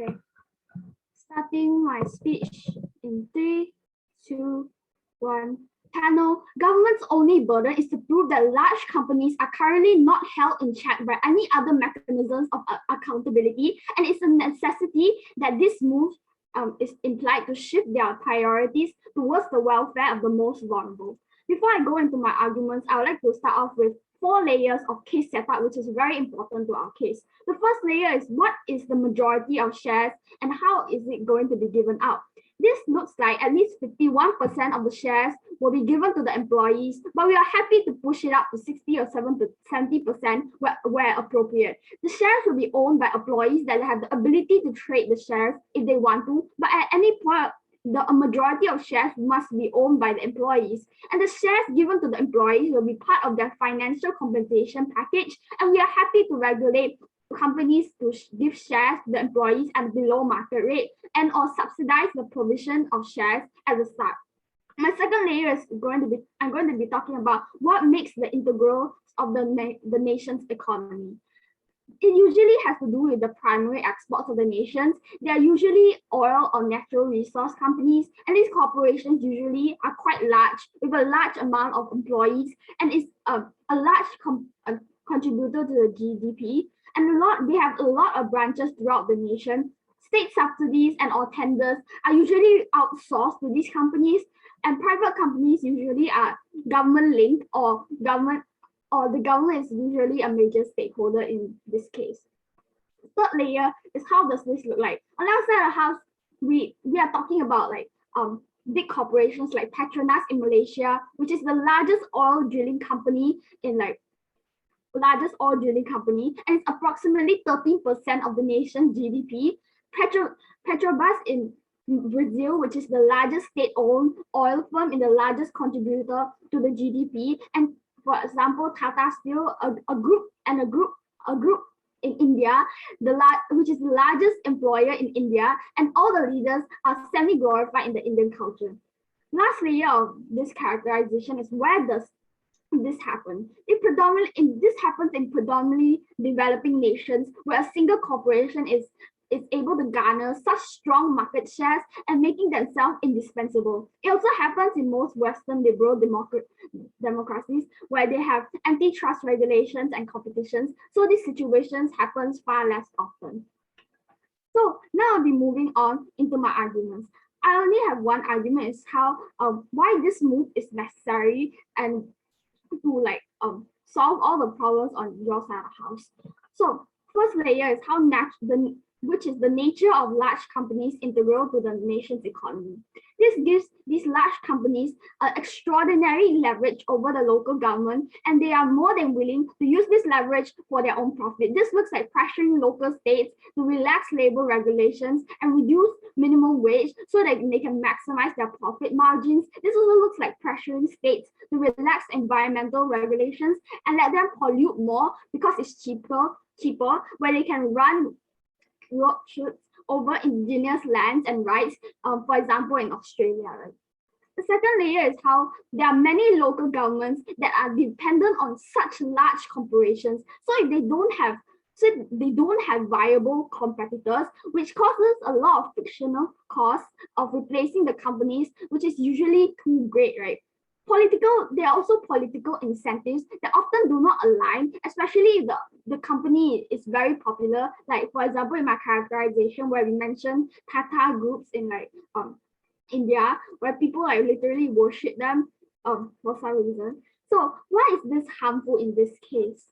Okay, starting my speech in 3, 2, 1. Panel, government's only burden is to prove that large companies are currently not held in check by any other mechanisms of accountability, and it's a necessity that this move is implied to shift their priorities towards the welfare of the most vulnerable. Before I go into my arguments, I would like to start off with 4 layers of case setup, which is very important to our case. The first layer is what is the majority of shares and how is it going to be given out. This looks like at least 51% of the shares will be given to the employees, but we are happy to push it up to 60 or 70% where appropriate. The shares will be owned by employees that have the ability to trade the shares if they want to, but at any point, a majority of shares must be owned by the employees, and the shares given to the employees will be part of their financial compensation package, and we are happy to regulate companies to give shares to the employees at below market rate and or subsidize the provision of shares at the start. My second layer is I'm going to be talking about what makes the integral of the nation's economy. It usually has to do with the primary exports of the nations. They are usually oil or natural resource companies, and these corporations usually are quite large with a large amount of employees, and is a large contributor to the GDP. And they have a lot of branches throughout the nation. State subsidies and or tenders are usually outsourced to these companies, and private companies usually are government linked or the government is usually a major stakeholder in this case. Third layer is how does this look like? On the outside of the house, we are talking about like big corporations like Petronas in Malaysia, which is the largest oil drilling company and it's approximately 13% of the nation's GDP. Petrobras in Brazil, which is the largest state-owned oil firm and the largest contributor to the GDP, and for example, Tata Steel, a group in India, which is the largest employer in India, and all the leaders are semi-glorified in the Indian culture. Last layer of this characterization is where does this happen? This happens in predominantly developing nations where a single corporation is able to garner such strong market shares and making themselves indispensable. It also happens in most Western liberal democracies where they have antitrust regulations and competitions, so these situations happens far less often. So now I'll be moving on into my arguments. I only have one argument is how why this move is necessary and to solve all the problems on your side of the house. So first layer is how which is the nature of large companies integral to the nation's economy. This gives these large companies extraordinary leverage over the local government, and they are more than willing to use this leverage for their own profit. This looks like pressuring local states to relax labor regulations and reduce minimum wage so that they can maximize their profit margins. This also looks like pressuring states to relax environmental regulations and let them pollute more because it's cheaper, where they can run road shoots over indigenous lands and rights, for example, in Australia. Right? The second layer is how there are many local governments that are dependent on such large corporations. So if they don't have viable competitors, which causes a lot of frictional costs of replacing the companies, which is usually too great, right? There are also political incentives that often do not align, especially if the company is very popular. Like for example, in my characterization where we mentioned Tata groups in India, where people literally worship them for some reason. So why is this harmful in this case?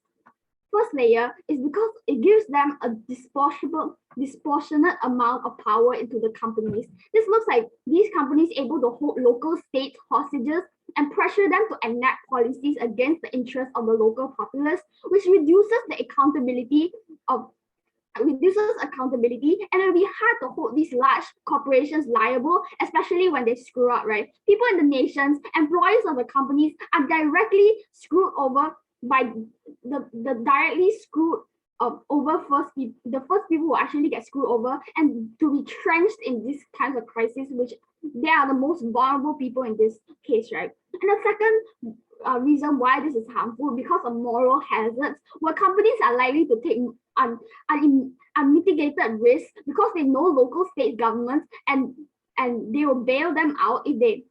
First layer is because it gives them a disproportionate amount of power into the companies. This looks like these companies able to hold local state hostages and pressure them to enact policies against the interests of the local populace, which reduces accountability, and it will be hard to hold these large corporations liable, especially when they screw up, right? People in the nations, employees of the companies are directly screwed over by the directly screwed over the first people who actually get screwed over and to be trenched in this kind of crisis, which they are the most vulnerable people in this case, right? And the second reason why this is harmful because of moral hazards, where companies are likely to take unmitigated risk because they know local state governments and they will bail them out if they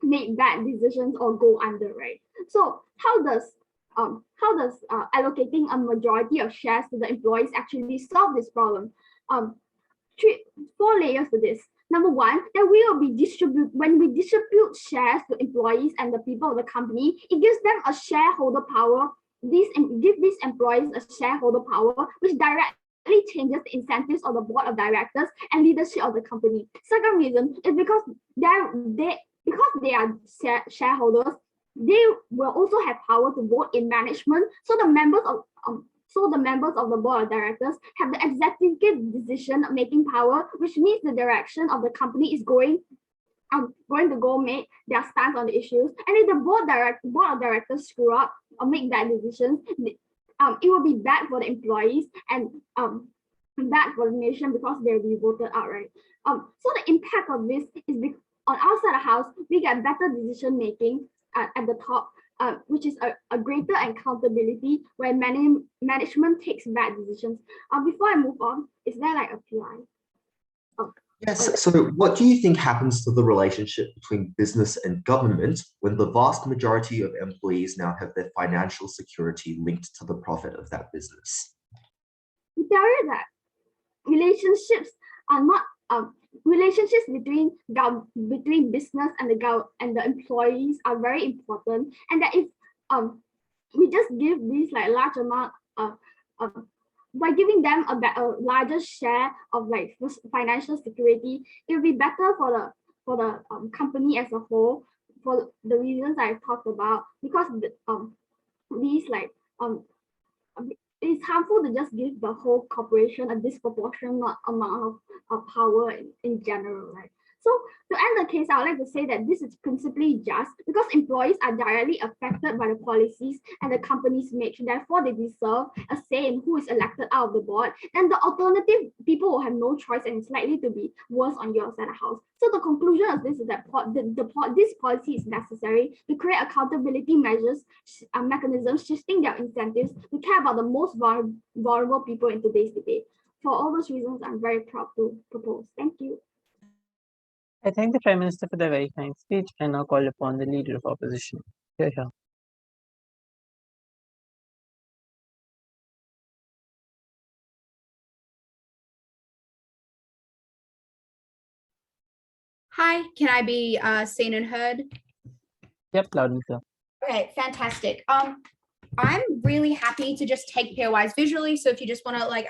make bad decisions or go under, right? So how does allocating a majority of shares to the employees actually solve this problem? Four layers to this. Number one, that when we distribute shares to employees and the people of the company, it gives them a shareholder power. Give these employees a shareholder power, which directly changes the incentives of the board of directors and leadership of the company. Second reason is because they are shareholders, they will also have power to vote in management. So the members of the board of directors have the executive decision-making power, which means the direction of the company is going to go make their stance on the issues. And if the board of directors screw up or make bad decisions, it will be bad for the employees and bad for the nation because they'll be voted out, right? So the impact of this is on outside the house, we get better decision making at the top, which is a greater accountability when management takes bad decisions. Before I move on, is there like a PI? Oh, yes. okay. So what do you think happens to the relationship between business and government when the vast majority of employees now have their financial security linked to the profit of that business? We tell you that relationships are not relationships between business and the employees are very important, and that if we just give these like large amount by giving them a larger share of like financial security, it will be better for the company as a whole for the reasons I talked about, because these like it's harmful to just give the whole corporation a disproportionate amount of power in general, right? So to end the case, I would like to say that this is principally just because employees are directly affected by the policies and the companies make, therefore they deserve a say in who is elected out of the board. And the alternative, people will have no choice and it's likely to be worse on your side of the house. So the conclusion of this is that this policy is necessary to create accountability mechanisms shifting their incentives to care about the most vulnerable people in today's debate. For all those reasons, I'm very proud to propose. Thank you. I thank the Prime Minister for the very kind speech and now call upon the Leader of Opposition. Here. Hi, can I be seen and heard? Yep, loud and clear. Okay, fantastic. I'm really happy to just take POIs visually. So if you just want to like,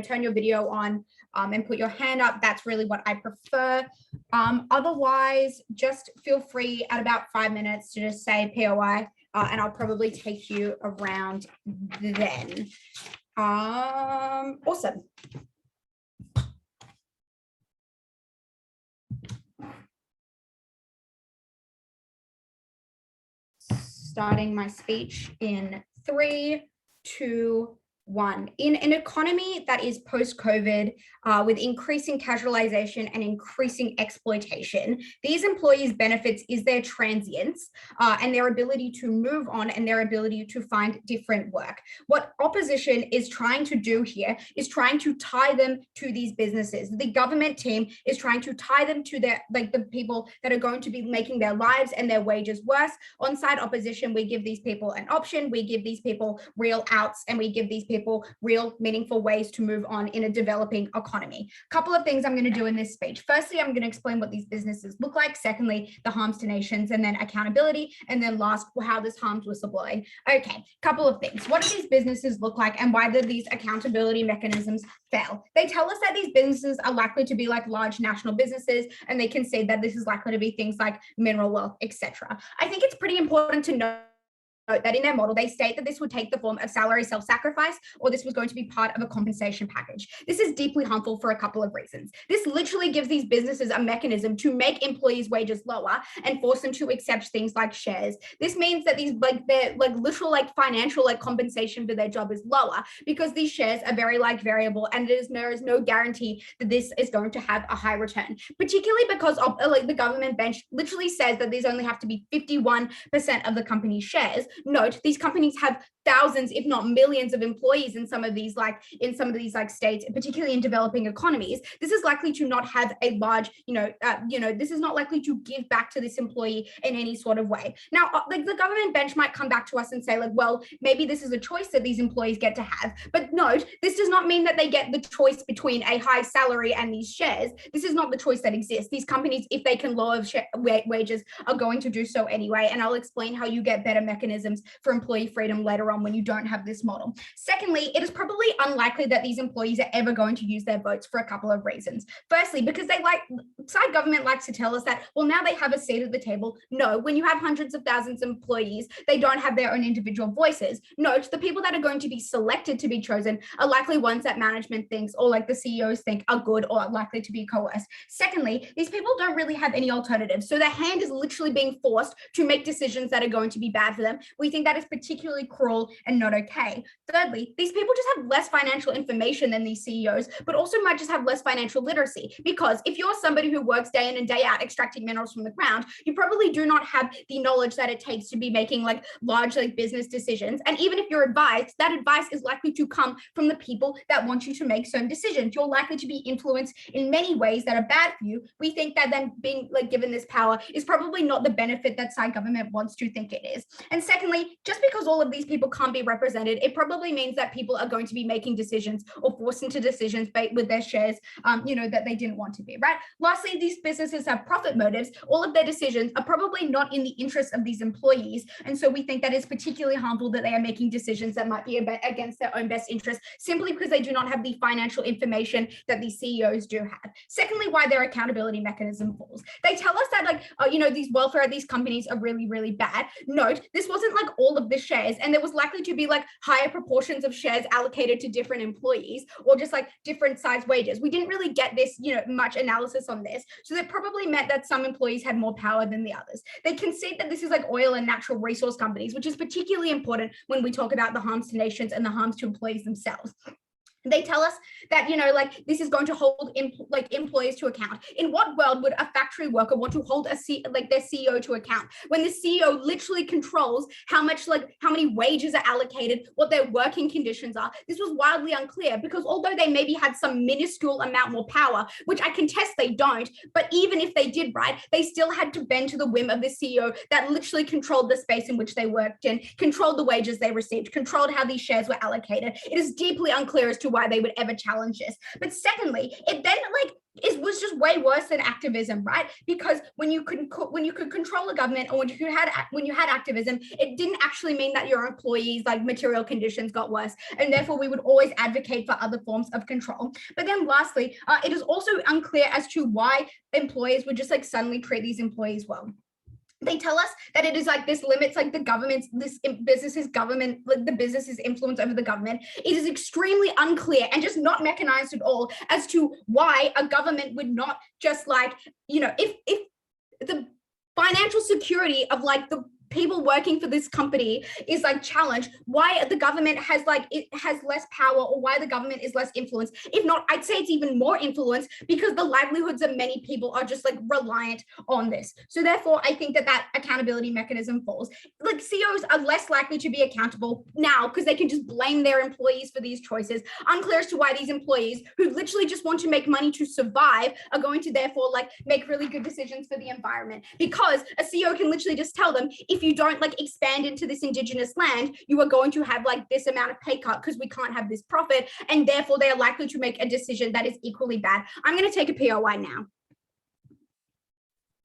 turn your video on and put your hand up, that's really what I prefer. Otherwise, just feel free at about 5 minutes to just say POI and I'll probably take you around then. Awesome. Starting my speech in 3, 2, 1. In an economy that is post-COVID, with increasing casualization and increasing exploitation, these employees' benefits is their transience and their ability to move on and their ability to find different work. What opposition is trying to do here is trying to tie them to these businesses. The government team is trying to tie them to the people that are going to be making their lives and their wages worse. On-side opposition, we give these people an option, we give these people real outs, and we give these people real meaningful ways to move on in a developing economy. A couple of things I'm going to do in this speech. Firstly, I'm going to explain what these businesses look like. Secondly, the harms to nations, and then accountability. And then last, how this harms whistleblowing. Okay, couple of things. What do these businesses look like and why do these accountability mechanisms fail? They tell us that these businesses are likely to be like large national businesses, and they can say that this is likely to be things like mineral wealth, etc. I think it's pretty important to know that in their model, they state that this would take the form of salary self-sacrifice, or this was going to be part of a compensation package. This is deeply harmful for a couple of reasons. This literally gives these businesses a mechanism to make employees' wages lower and force them to accept things like shares. This means that these their literal financial compensation for their job is lower because these shares are very variable, and there is no guarantee that this is going to have a high return, particularly because of the government bench literally says that these only have to be 51% of the company's shares, Note, these companies have thousands, if not millions of employees in some of these states, particularly in developing economies. This is likely to not have a large, this is not likely to give back to this employee in any sort of way. Now, like the government bench might come back to us and say like, well, maybe this is a choice that these employees get to have. But note, this does not mean that they get the choice between a high salary and these shares. This is not the choice that exists. These companies, if they can lower wages, are going to do so anyway. And I'll explain how you get better mechanisms for employee freedom later on when you don't have this model. Secondly, it is probably unlikely that these employees are ever going to use their votes for a couple of reasons. Firstly, because side government likes to tell us that, well, now they have a seat at the table. No, when you have hundreds of thousands of employees, they don't have their own individual voices. Note, the people that are going to be selected to be chosen are likely ones that management thinks, or like the CEOs think are good or are likely to be coerced. Secondly, these people don't really have any alternatives. So their hand is literally being forced to make decisions that are going to be bad for them. We think that is particularly cruel and not okay. Thirdly, these people just have less financial information than these CEOs, but also might just have less financial literacy. Because if you're somebody who works day in and day out extracting minerals from the ground, you probably do not have the knowledge that it takes to be making like large like business decisions. And even if you're advised, that advice is likely to come from the people that want you to make certain decisions. You're likely to be influenced in many ways that are bad for you. We think that them being like given this power is probably not the benefit that side government wants to think it is. And secondly, just because all of these people can't be represented, it probably means that people are going to be making decisions or forced into decisions with their shares, that they didn't want to be, right? Lastly, these businesses have profit motives. All of their decisions are probably not in the interest of these employees. And so we think that it's particularly harmful that they are making decisions that might be against their own best interest simply because they do not have the financial information that these CEOs do have. Secondly, why their accountability mechanism falls. They tell us that these welfare of these companies are really, really bad. Note, this wasn't like all of the shares, and there was likely to be like higher proportions of shares allocated to different employees or just like different size wages. We didn't really get this, much analysis on this. So that probably meant that some employees had more power than the others. They concede that this is like oil and natural resource companies, which is particularly important when we talk about the harms to nations and the harms to employees themselves. They tell us that, this is going to hold employees to account. In what world would a factory worker want to hold their CEO to account when the CEO literally controls how many wages are allocated, what their working conditions are? This was wildly unclear because although they maybe had some minuscule amount more power, which I contest they don't, but even if they did, right, they still had to bend to the whim of the CEO that literally controlled the space in which they worked in, controlled the wages they received, controlled how these shares were allocated. It is deeply unclear as to why they would ever challenge this. But secondly, it then was just way worse than activism, right? Because when you could control a government or when you had activism, it didn't actually mean that your employees' material conditions got worse, and therefore we would always advocate for other forms of control. But then lastly, it is also unclear as to why employers would just suddenly treat these employees well. They tell us that it is this limits the business's influence over the government. It is extremely unclear and just not mechanized at all as to why a government would not just if the financial security of the people working for this company is challenged, why the government has less power or why the government is less influenced. If not, I'd say it's even more influence because the livelihoods of many people are just reliant on this. So therefore, I think that accountability mechanism falls. CEOs are less likely to be accountable now because they can just blame their employees for these choices. Unclear as to why these employees who literally just want to make money to survive are going to therefore make really good decisions for the environment, because a CEO can literally just tell them, if you don't expand into this indigenous land, you are going to have this amount of pay cut because we can't have this profit, and therefore they are likely to make a decision that is equally bad. I'm going to take a POI now.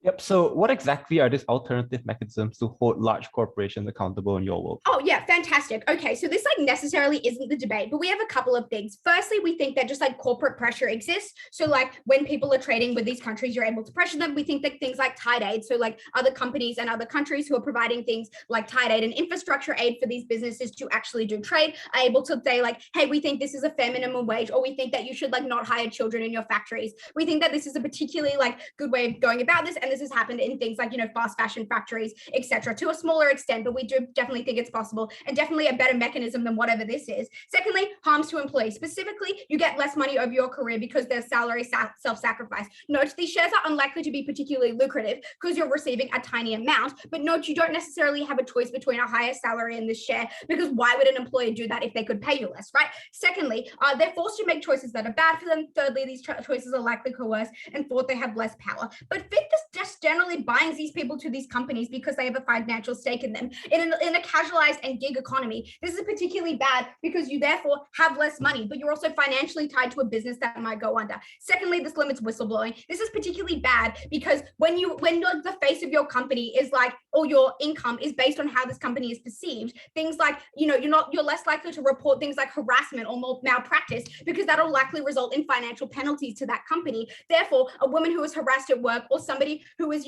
Yep. So what exactly are these alternative mechanisms to hold large corporations accountable in your world? Oh, yeah. Fantastic. Okay. So this necessarily isn't the debate, but we have a couple of things. Firstly, we think that just corporate pressure exists. So when people are trading with these countries, you're able to pressure them. We think that things like tide aid, so other companies and other countries who are providing things like tide aid and infrastructure aid for these businesses to actually do trade are able to say hey, we think this is a fair minimum wage, or we think that you should not hire children in your factories. We think that this is a particularly good way of going about this. And this has happened in things like, fast fashion factories, etc. To a smaller extent, but we do definitely think it's possible and definitely a better mechanism than whatever this is. Secondly, harms to employees. Specifically, you get less money over your career because there's salary self-sacrifice. Note, these shares are unlikely to be particularly lucrative because you're receiving a tiny amount, but note, you don't necessarily have a choice between a higher salary and this share, because why would an employer do that if they could pay you less, right? Secondly, they're forced to make choices that are bad for them. Thirdly, these choices are likely coerced. And fourth, they have less power. But FIT just generally binds these people to these companies because they have a financial stake in them. In a casualized and gig economy, this is particularly bad because you therefore have less money, but you're also financially tied to a business that might go under. Secondly, this limits whistleblowing. This is particularly bad because when the face of your company is like, or your income is based on how this company is perceived, things like, you're less likely to report things like harassment or malpractice because that'll likely result in financial penalties to that company. Therefore, a woman who is harassed at work or somebody who is,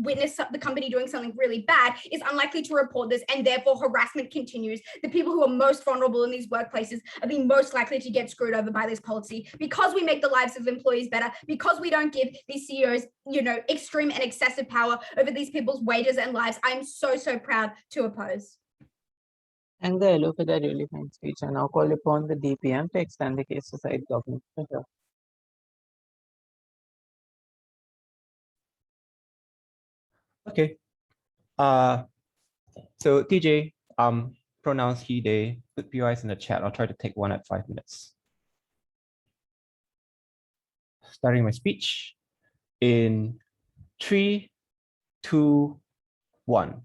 witnessed the company doing something really bad is unlikely to report this, and therefore harassment continues. The people who are most vulnerable in these workplaces are being most likely to get screwed over by this policy because we make the lives of employees better, because we don't give these CEOs, extreme and excessive power over these people's wages and lives. I'm so proud to oppose. Thank the LO for their really fine speech. I now call upon the DPM to extend the case to cite government. Okay. So TJ, pronouns he, they, put POIs in the chat. I'll try to take one at 5 minutes. Starting my speech in 3, 2, 1.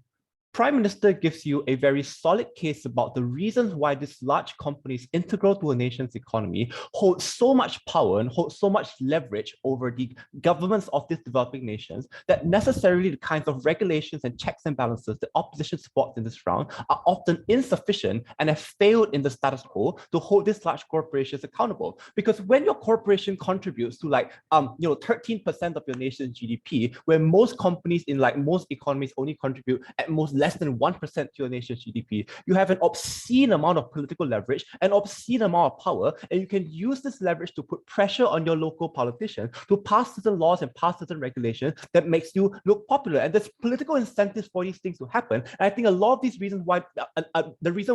Prime Minister gives you a very solid case about the reasons why this large company is integral to a nation's economy, holds so much power and holds so much leverage over the governments of these developing nations that necessarily the kinds of regulations and checks and balances that opposition supports in this round are often insufficient and have failed in the status quo to hold these large corporations accountable. Because when your corporation contributes to 13% of your nation's GDP, where most companies in most economies only contribute at most less than 1% to your nation's GDP. You have an obscene amount of political leverage, an obscene amount of power, and you can use this leverage to put pressure on your local politicians to pass certain laws and pass certain regulations that makes you look popular. And there's political incentives for these things to happen. And I think a lot of these reasons why, the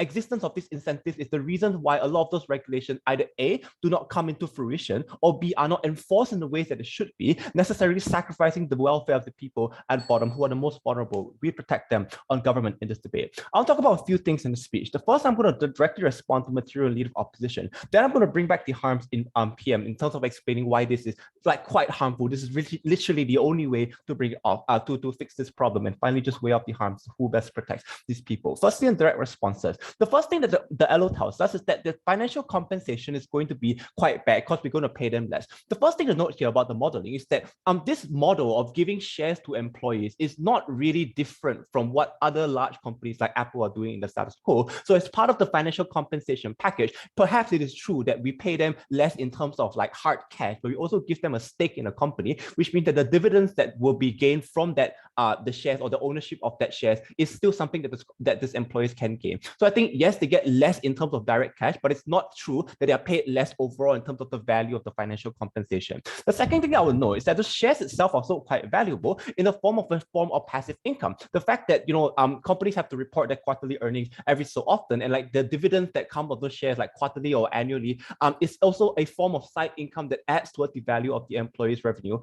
existence of these incentives is the reason why a lot of those regulations either A, do not come into fruition, or B, are not enforced in the ways that it should be, necessarily sacrificing the welfare of the people at bottom who are the most vulnerable. We protect them on government in this debate. I'll talk about a few things in the speech. The first, I'm going to directly respond to material lead of opposition. Then I'm going to bring back the harms in PM in terms of explaining why this is quite harmful. This is literally the only way to bring it off, to fix this problem, and finally just weigh up the harms, who best protects these people. Firstly, in direct responses. The first thing that the LO tells us is that the financial compensation is going to be quite bad because we're going to pay them less. The first thing to note here about the modeling is that this model of giving shares to employees is not really different from what other large companies like Apple are doing in the status quo. So as part of the financial compensation package, perhaps it is true that we pay them less in terms of hard cash, but we also give them a stake in a company, which means that the dividends that will be gained from that, the shares or the ownership of that shares is still something that these employees can gain. So I think, yes, they get less in terms of direct cash, but it's not true that they are paid less overall in terms of the value of the financial compensation. The second thing I would know is that the shares itself are also quite valuable in the form of passive income. The fact that companies have to report their quarterly earnings every so often, and the dividends that come of those shares quarterly or annually is also a form of side income that adds towards the value of the employee's revenue,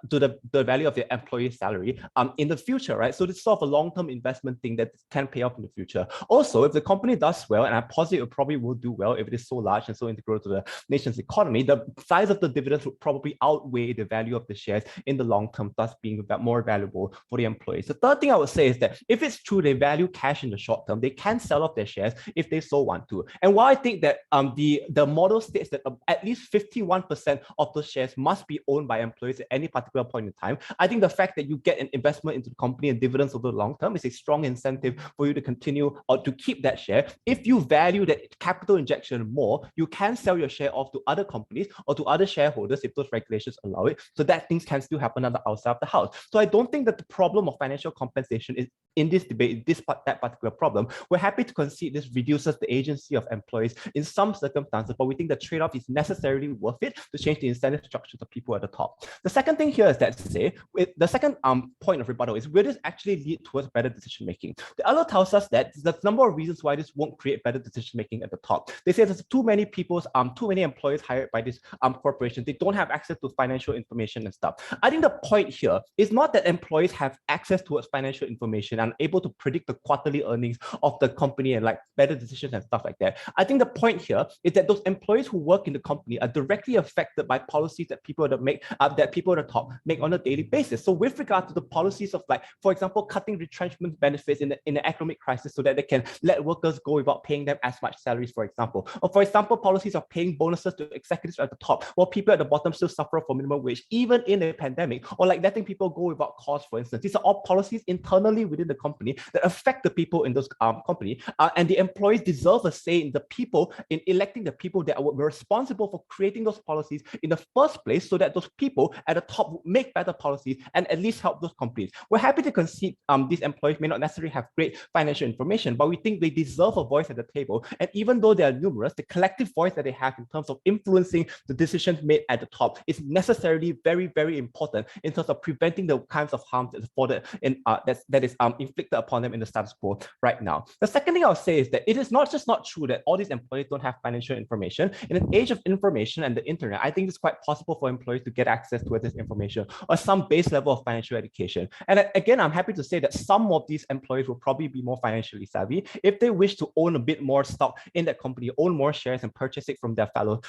to the value of the employee's salary in the future, right? So this is sort of a long-term investment thing that can pay off in the future. Also, if the company does well, and I'm positive it probably will do well if it is so large and so integral to the nation's economy, the size of the dividends would probably outweigh the value of the shares in the long term, thus being more valuable for the employees. The third thing I would say is that if it's true they value cash in the short term, they can sell off their shares if they so want to. And while I think that the model states that at least 51% of those shares must be owned by employees at any particular point in time, I think the fact that you get an investment into the company and dividends over the long term is a strong incentive for you to continue or to keep that share. If you value that capital injection more, you can sell your share off to other companies or to other shareholders if those regulations allow it, so that things can still happen on the outside of the house. So I don't think the that the problem of financial compensation is in this debate, that particular problem, we're happy to concede this reduces the agency of employees in some circumstances, but we think the trade-off is necessarily worth it to change the incentive structures of people at the top. The second thing here is that the second point of rebuttal is, will this actually lead towards better decision-making? The other tells us that there's a number of reasons why this won't create better decision-making at the top. They say there's too many employees hired by this corporation. They don't have access to financial information and stuff. I think the point here is not that employees have access towards financial information and able to predict the quarterly earnings of the company and like better decisions and stuff like that. I think the point here is that those employees who work in the company are directly affected by policies that people at the top make on a daily basis. So with regard to the policies of, like, for example, cutting retrenchment benefits in the economic crisis so that they can let workers go without paying them as much salaries, for example. Or for example, policies of paying bonuses to executives at the top while people at the bottom still suffer for minimum wage, even in a pandemic, or like letting people go without cause, for instance. These are all policies internally within the company that affect the people in those company, and the employees deserve a say in the people, in electing the people that were responsible for creating those policies in the first place, so that those people at the top would make better policies and at least help those companies. We're happy to concede these employees may not necessarily have great financial information, but we think they deserve a voice at the table. And even though they are numerous, the collective voice that they have in terms of influencing the decisions made at the top is necessarily very, very important in terms of preventing the kinds of harm that is inflicted upon them in the status quo right now. The second thing I'll say is that it is not true that all these employees don't have financial information. In an age of information and the internet, I think it's quite possible for employees to get access to this information or some base level of financial education. And again, I'm happy to say that some of these employees will probably be more financially savvy if they wish to own a bit more stock in that company, own more shares and purchase it from their fellow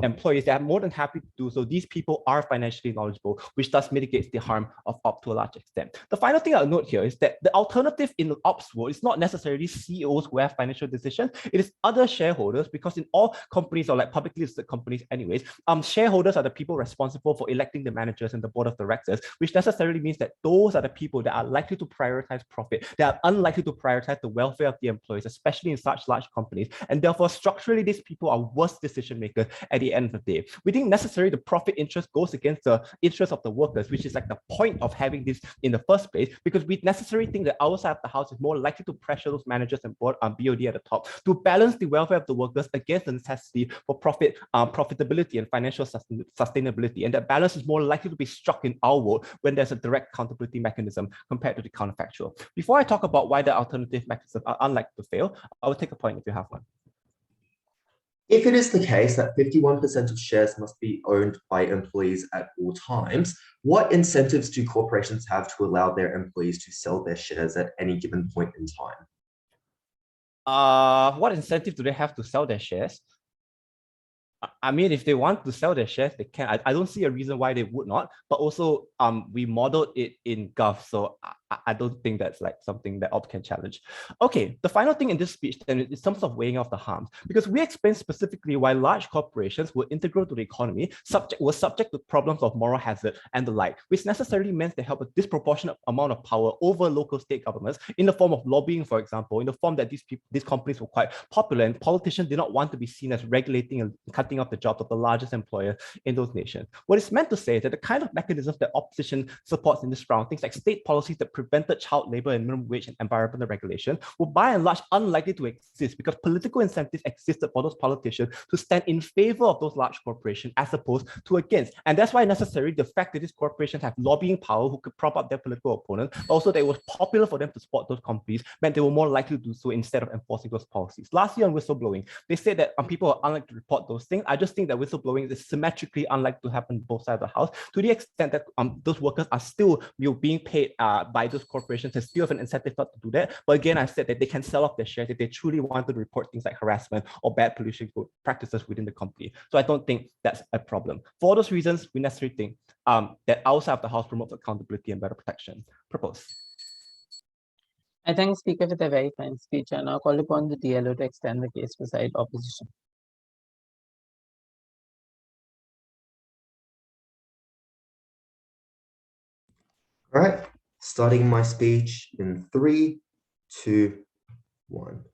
employees. They are more than happy to do so. These people are financially knowledgeable, which thus mitigates the harm of ops to a large extent. The final thing I'll note here is that the alternative in the ops world is not necessarily CEOs who have financial decisions. It is other shareholders, because in all companies, or like publicly listed companies anyways, shareholders are the people responsible for electing the managers and the board of directors, which necessarily means that those are the people that are likely to prioritize profit. They are unlikely to prioritize the welfare of the employees, especially in such large companies. And therefore, structurally, these people are worse decision makers at the end of the day. We think necessarily the profit interest goes against the interest of the workers, which is like the point of having this in the first place, because we necessarily think that our side of the house is more likely to pressure those managers and board BOD at the top to balance the welfare of the workers against the necessity for profitability and financial sustainability. And that balance is more likely to be struck in our world when there's a direct accountability mechanism compared to the counterfactual. Before I talk about why the alternative mechanisms are unlikely to fail, I will take a point if you have one. If it is the case that 51% of shares must be owned by employees at all times, what incentives do corporations have to allow their employees to sell their shares at any given point in time? What incentive do they have to sell their shares? I mean, if they want to sell their shares, they can. I don't see a reason why they would not. But also, we modeled it in Gulf, so I don't think that's like something that ops can challenge. Okay, the final thing in this speech then is some sort of weighing off the harms, because we explained specifically why large corporations were integral to the economy, were subject to problems of moral hazard and the like, which necessarily meant they have a disproportionate amount of power over local state governments in the form of lobbying, for example, in the form that these companies were quite popular, and politicians did not want to be seen as regulating and cutting off the jobs of the largest employer in those nations. What it's meant to say is that the kind of mechanisms that opposition supports in this round, things like state policies that prevented child labor and minimum wage and environmental regulation, were by and large unlikely to exist because political incentives existed for those politicians to stand in favor of those large corporations as opposed to against. And that's why necessarily the fact that these corporations have lobbying power who could prop up their political opponents, also that it was popular for them to support those companies, meant they were more likely to do so instead of enforcing those policies. Lastly, on whistleblowing, they said that people are unlikely to report those things. I just think that whistleblowing is symmetrically unlikely to happen on both sides of the house, to the extent that those workers are still being paid by those corporations and still have an incentive not to do that. But again, I said that they can sell off their shares if they truly wanted to report things like harassment or bad pollution practices within the company. So I don't think that's a problem. For those reasons, we necessarily think that our side of the house promotes accountability and better protection. Propose. I thank Speaker for the very fine speech, and now call upon the DLO to extend the case beside opposition. All right, starting my speech in 3, 2, 1.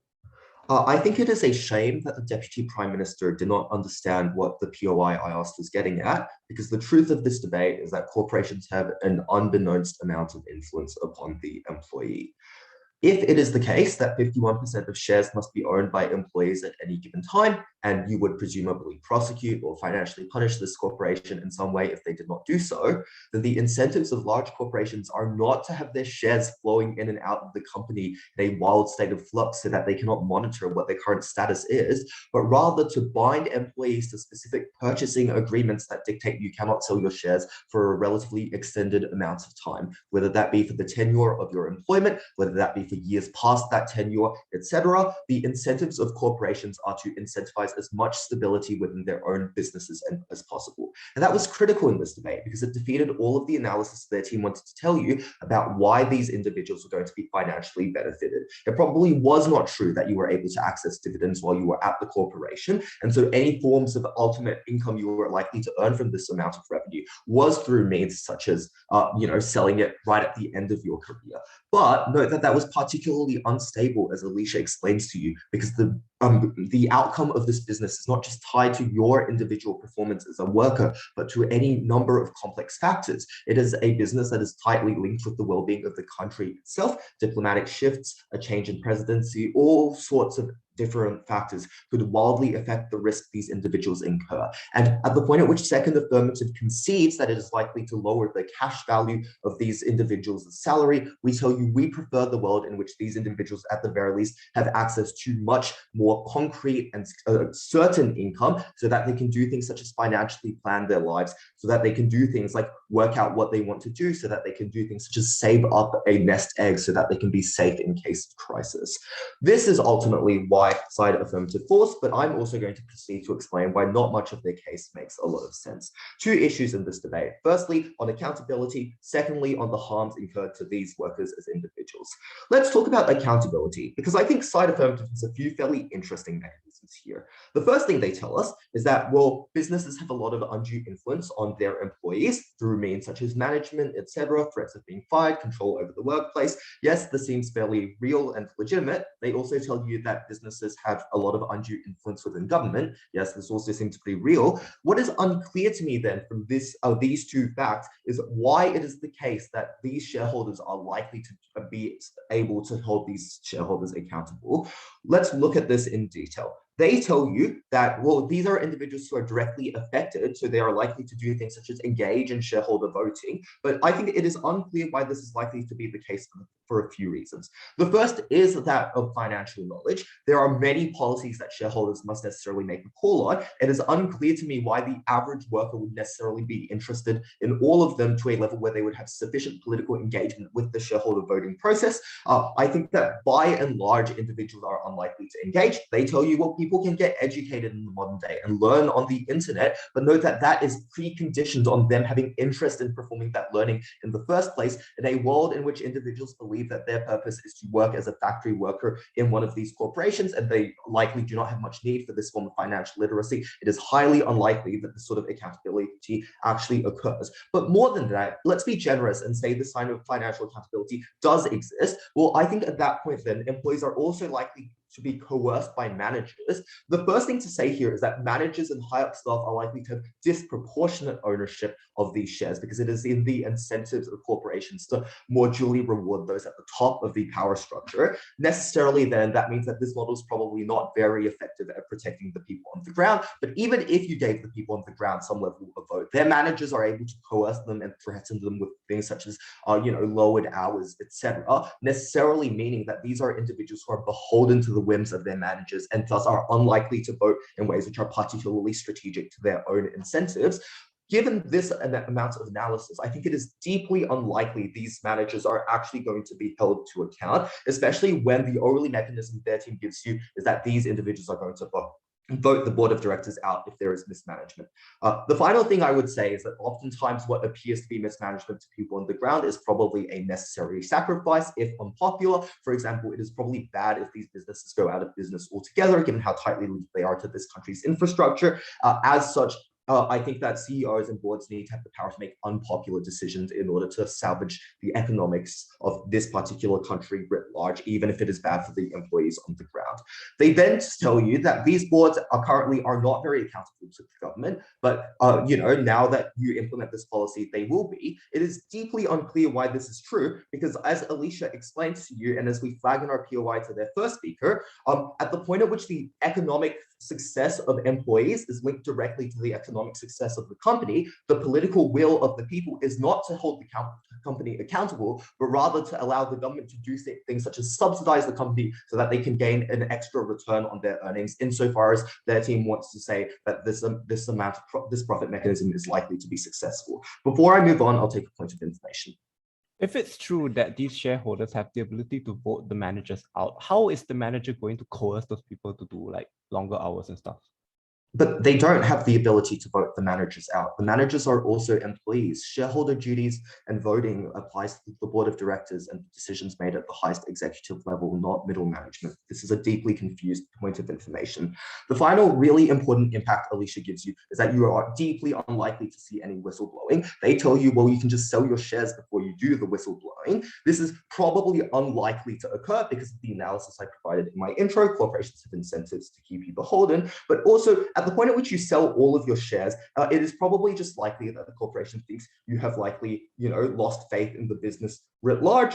I think it is a shame that the Deputy Prime Minister did not understand what the POI I asked was getting at, because the truth of this debate is that corporations have an unbeknownst amount of influence upon the employee. If it is the case that 51% of shares must be owned by employees at any given time, and you would presumably prosecute or financially punish this corporation in some way if they did not do so, then the incentives of large corporations are not to have their shares flowing in and out of the company in a wild state of flux so that they cannot monitor what their current status is, but rather to bind employees to specific purchasing agreements that dictate you cannot sell your shares for a relatively extended amount of time, whether that be for the tenure of your employment, whether that be for years past that tenure, etc. The incentives of corporations are to incentivize as much stability within their own businesses as possible. And that was critical in this debate because it defeated all of the analysis their team wanted to tell you about why these individuals were going to be financially benefited. It probably was not true that you were able to access dividends while you were at the corporation. And so any forms of ultimate income you were likely to earn from this amount of revenue was through means such as, selling it right at the end of your career. But note that that was particularly unstable, as Alicia explains to you, because the outcome of this business is not just tied to your individual performance as a worker, but to any number of complex factors. It is a business that is tightly linked with the well-being of the country itself, diplomatic shifts, a change in presidency, all sorts of different factors could wildly affect the risk these individuals incur. And at the point at which Second Affirmative concedes that it is likely to lower the cash value of these individuals' salary, we tell you we prefer the world in which these individuals, at the very least, have access to much more concrete and certain income so that they can do things such as financially plan their lives, so that they can do things like work out what they want to do, so that they can do things such as save up a nest egg so that they can be safe in case of crisis. This is ultimately why side affirmative falls, but I'm also going to proceed to explain why not much of their case makes a lot of sense. Two issues in this debate. Firstly, on accountability. Secondly, on the harms incurred to these workers as individuals. Let's talk about accountability, because I think side affirmative has a few fairly interesting mechanisms here. The first thing they tell us is that, well, businesses have a lot of undue influence on their employees through means such as management, etc., threats of being fired, control over the workplace. Yes, this seems fairly real and legitimate. They also tell you that businesses have a lot of undue influence within government. Yes, this also seems to be real. What is unclear to me then from these two facts is why it is the case that these shareholders are likely to be able to hold these shareholders accountable. Let's look at this in detail. They tell you that, well, these are individuals who are directly affected, so they are likely to do things such as engage in shareholder voting. But I think it is unclear why this is likely to be the case for a few reasons. The first is that of financial knowledge. There are many policies that shareholders must necessarily make a call on. It is unclear to me why the average worker would necessarily be interested in all of them to a level where they would have sufficient political engagement with the shareholder voting process. I think that by and large, individuals are unlikely to engage. They tell you, well, people can get educated in the modern day and learn on the internet, but note that that is preconditioned on them having interest in performing that learning in the first place in a world in which individuals believe that their purpose is to work as a factory worker in one of these corporations, and they likely do not have much need for this form of financial literacy. It is highly unlikely that this sort of accountability actually occurs. But more than that, let's be generous and say this kind of financial accountability does exist. Well, I think at that point then, employees are also likely to be coerced by managers. The first thing to say here is that managers and high-up staff are likely to have disproportionate ownership of these shares because it is in the incentives of corporations to more duly reward those at the top of the power structure. Necessarily then, that means that this model is probably not very effective at protecting the people on the ground. But even if you gave the people on the ground some level of vote, their managers are able to coerce them and threaten them with things such as, lowered hours, etc., necessarily meaning that these are individuals who are beholden to the whims of their managers and thus are unlikely to vote in ways which are particularly strategic to their own incentives. Given this amount of analysis, I think it is deeply unlikely these managers are actually going to be held to account, especially when the only mechanism their team gives you is that these individuals are going to vote the board of directors out if there is mismanagement. The final thing I would say is that oftentimes what appears to be mismanagement to people on the ground is probably a necessary sacrifice if unpopular. For example, it is probably bad if these businesses go out of business altogether, given how tightly linked they are to this country's infrastructure. As such, I think that CEOs and boards need to have the power to make unpopular decisions in order to salvage the economics of this particular country writ large, even if it is bad for the employees on the ground. They then tell you that these boards currently are not very accountable to the government, but now that you implement this policy, they will be. It is deeply unclear why this is true, because as Alicia explained to you, and as we flag in our POI to their first speaker, at the point at which the economic success of employees is linked directly to the economic success of the company, the political will of the people is not to hold the company accountable, but rather to allow the government to do things such as subsidize the company so that they can gain an extra return on their earnings, insofar as their team wants to say that this profit mechanism is likely to be successful. Before I move on, I'll take a point of information. If it's true that these shareholders have the ability to vote the managers out, how is the manager going to coerce those people to do like longer hours and stuff? But they don't have the ability to vote the managers out. The managers are also employees. Shareholder duties and voting applies to the board of directors and decisions made at the highest executive level, not middle management. This is a deeply confused point of information. The final really important impact Alicia gives you is that you are deeply unlikely to see any whistleblowing. They tell you, well, you can just sell your shares before you do the whistleblowing. This is probably unlikely to occur because of the analysis I provided in my intro. Corporations have incentives to keep you beholden, but also at the point at which you sell all of your shares, it is probably just likely that the corporation thinks you have likely, lost faith in the business writ large.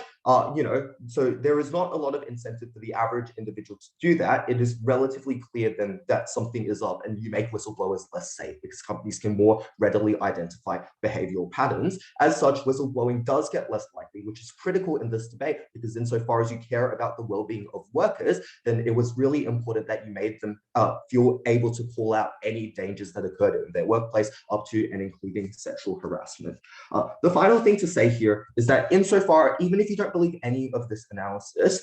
So there is not a lot of incentive for the average individual to do that. It is relatively clear then that something is up, and you make whistleblowers less safe because companies can more readily identify behavioral patterns. As such, whistleblowing does get less likely, which is critical in this debate, because insofar as you care about the well-being of workers, then it was really important that you made them feel able to call out any dangers that occurred in their workplace, up to and including sexual harassment. The final thing to say here is that insofar, even if you don't believe any of this analysis,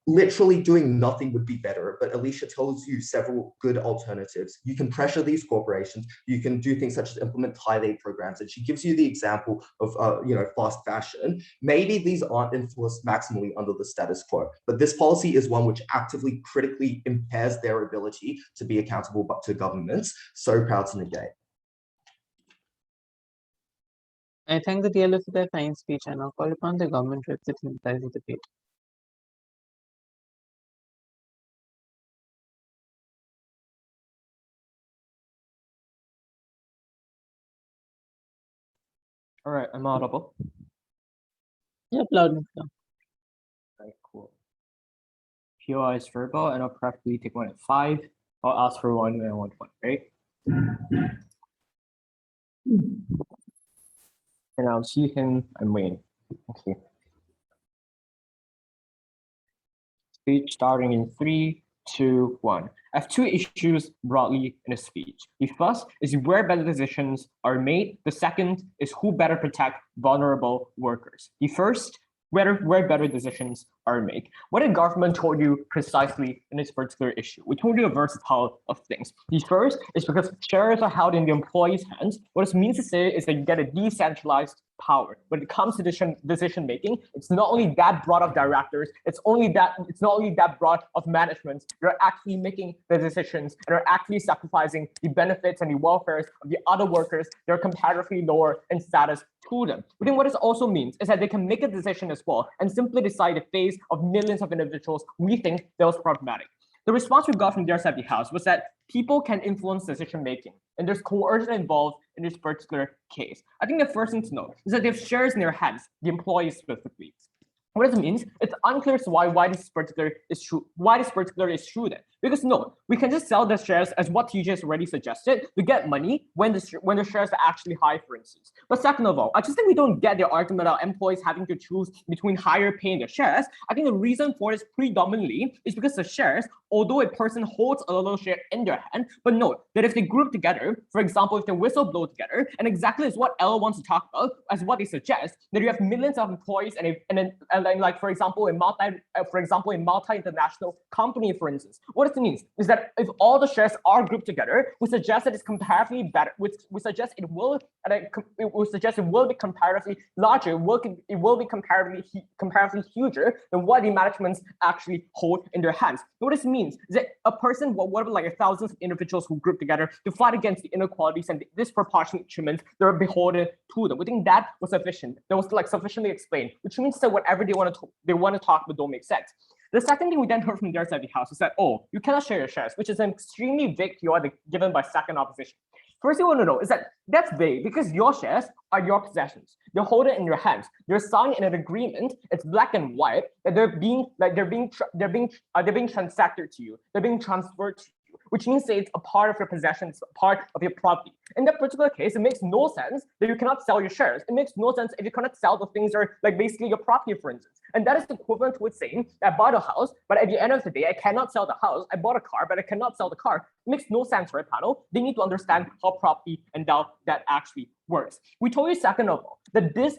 literally doing nothing would be better. But Alicia tells you several good alternatives. You can pressure these corporations. You can do things such as implement tithe aid programs. And she gives you the example of, fast fashion. Maybe these aren't enforced maximally under the status quo, but this policy is one which actively, critically impairs their ability to be accountable to governments. So proud to negate. I thank the DLO for their fine speech and now call upon the government to accept and sympathize with the debate. All right, I'm audible. Yep, loud and clear. All right, cool. POI is verbal, and I'll preferably take one at 5. I'll ask for 1 and 1 point, right? And I'll see him. I'm waiting. Okay. Speech starting in 3, 2, 1. I have 2 issues broadly in a speech. The first is where better decisions are made. The second is who better protect vulnerable workers. The first, where better decisions are made. What did government told you precisely in this particular issue? We told you a versatile of things. The first is because shares are held in the employee's hands. What this means to say is that you get a decentralized power. When it comes to decision making, it's not only that broad of directors, it's not only that broad of management. You're actually making the decisions and are actually sacrificing the benefits and the welfares of the other workers that are comparatively lower in status to them. But then what this also means is that they can make a decision as well and simply decide the fate of millions of individuals we think that was problematic. The response we got from their side of the house was that people can influence decision making, and there's coercion involved in this particular case. I think the first thing to know is that they have shares in their hands, the employees specifically. What this means, it's unclear as to why this particular is true. Why this particular is true then? Because no, we can just sell the shares as what TJ has already suggested to get money when the shares are actually high, for instance. But second of all, I just think we don't get the argument about employees having to choose between higher pay and the shares. I think the reason for this predominantly is because the shares, although a person holds a little share in their hand, but note that if they group together, for example, if they whistleblow together, and exactly as what Ella wants to talk about, as what they suggest, that you have millions of employees and then like for example, in multi-international company, for instance, what it means is that if all the shares are grouped together, we suggest that it's comparatively better. We suggest it will be comparatively larger. It will be comparatively huger than what the managements actually hold in their hands. So what this means is that a person, whatever, like thousands of individuals who group together to fight against the inequalities and the disproportionate treatment that are beholden to them. We think that was sufficient. That was like sufficiently explained, which means that whatever they want to talk but don't make sense. The second thing we then heard from their side of the house is that, oh, you cannot share your shares, which is an extremely vague keyword given by second opposition. First thing you want to know is that that's vague because your shares are your possessions. You hold it in your hands. You're signing in an agreement. It's black and white that they're being transacted to you. They're being transferred to you, which means that it's a part of your possession. It's a part of your property. In that particular case, it makes no sense that you cannot sell your shares. It makes no sense if you cannot sell the things that are like basically your property, for instance. And that is equivalent to it saying I bought a house, but at the end of the day, I cannot sell the house. I bought a car, but I cannot sell the car. It makes no sense, right, panel? They need to understand how property and that actually works. We told you second of all that this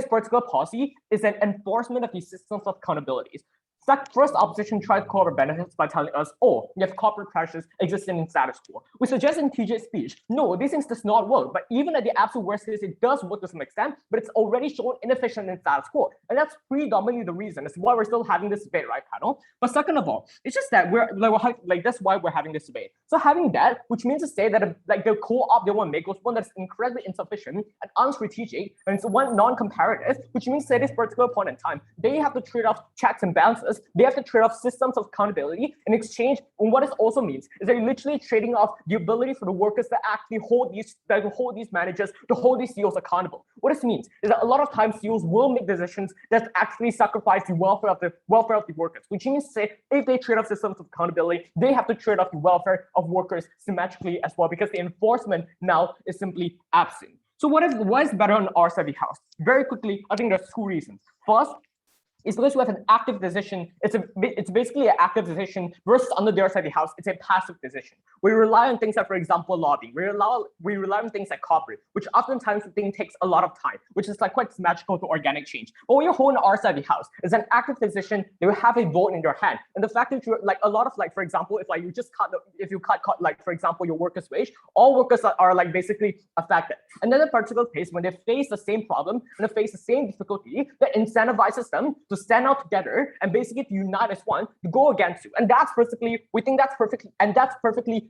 particular policy is an enforcement of these systems of accountabilities. First opposition tried corporate benefits by telling us, oh, you have corporate pressures existing in status quo. We suggest in TJ's speech, no, these things does not work. But even at the absolute worst case, it does work to some extent, but it's already shown inefficient in status quo. And that's predominantly the reason. It's why we're still having this debate, right, panel? But second of all, it's just that that's why we're having this debate. So having that, which means to say that the co-op they want to make was one that's incredibly insufficient and unstrategic, and it's one non-comparative, which means that at this particular point in time, they have to trade off checks and balances. They have to trade off systems of accountability in exchange. And what this also means is they're literally trading off the ability for the workers to actually hold these managers, to hold these CEOs accountable. What this means is that a lot of times CEOs will make decisions that actually sacrifice the welfare of the workers, which means to say if they trade off systems of accountability, they have to trade off the welfare of workers symmetrically as well, because the enforcement now is simply absent. So what is better on our side of the house? Very quickly, I think there's two reasons. First, is because we have an active decision. It's basically an active decision versus under their side of the house, it's a passive decision. We rely on things like, for example, lobbying. We rely on things like corporate, which oftentimes the thing takes a lot of time, which is like quite magical to organic change. But when you're holding our side of the house, it's an active decision. You have a vote in your hand, and the fact that you're like a lot of like, for example, if you cut like for example your workers' wage, all workers are like basically affected. And then in a particular case, when they face the same problem and they face the same difficulty, that incentivizes them to stand out together and basically to unite as one to go against you. And that's perfectly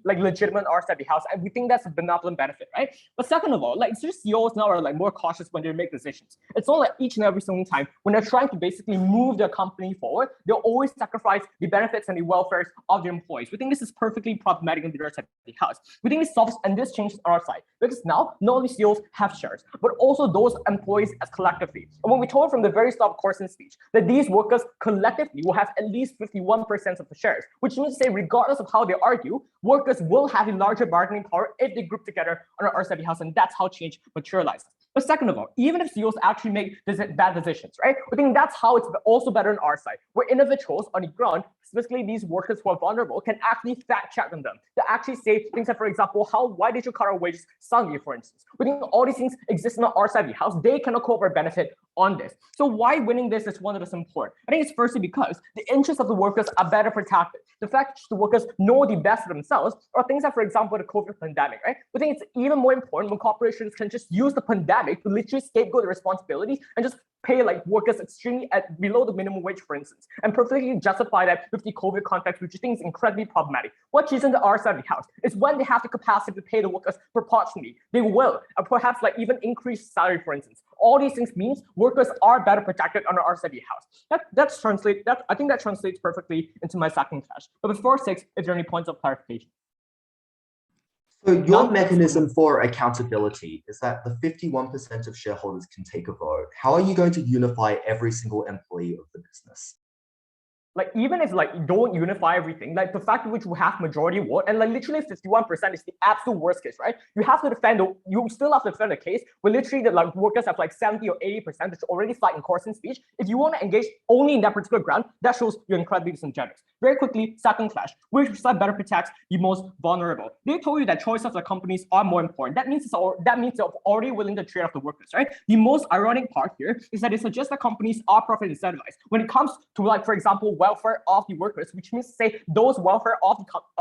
like legitimate on our side of the house. And we think that's a benevolent benefit, right? But second of all, like it's just CEOs now are like more cautious when they make decisions. It's not like each and every single time when they're trying to basically move their company forward, they'll always sacrifice the benefits and the welfares of their employees. We think this is perfectly problematic in the side of the house. We think this solves and this changes on our side because now not only CEOs have shares, but also those employees as collectively. And when we told from the very start of Corson's speech that these workers collectively will have at least 51% of the shares, which means to say, regardless of how they argue, workers will have a larger bargaining power if they group together on our side of the house, and that's how change materializes. But second of all, even if CEOs actually make bad decisions, right? I think that's how it's also better on our side, where individuals on the ground, specifically these workers who are vulnerable, can actually fact check on them to actually say things like, for example, why did you cut our wages suddenly, for instance? We think all these things exist on our side of the house. They cannot corporate benefit on this. So why winning this is one that is important? I think it's firstly because the interests of the workers are better protected. The fact that the workers know the best for themselves, or things like, for example, the COVID pandemic, right? We think it's even more important when corporations can just use the pandemic to literally scapegoat the responsibility and just pay like workers extremely at below the minimum wage, for instance, and perfectly justify that with the COVID context, which I think is incredibly problematic. What changes on our side of the house is when they have the capacity to pay the workers proportionally, they will, or perhaps like even increase salary, for instance. All these things means workers are better protected under our side of the house. I think that translates perfectly into my second clash. But before 6, is there any points of clarification? So your mechanism for accountability is that the 51% of shareholders can take a vote. How are you going to unify every single employee of the business? like even if like you don't unify everything, like the fact which we have majority vote and like literally 51% is the absolute worst case, right? You have to defend you still have to defend the case where literally the like workers have like 70 or 80%, which already flag in course and speech. If you want to engage only in that particular ground, that shows you're incredibly disingenuous. Very quickly, second clash, which side better protects the most vulnerable? They told you that choice of the companies are more important. That means they're already willing to trade off the workers, right? The most ironic part here is that it suggests that companies are profit incentivized when it comes to, like, for example, welfare of the workers, which means to say those welfare of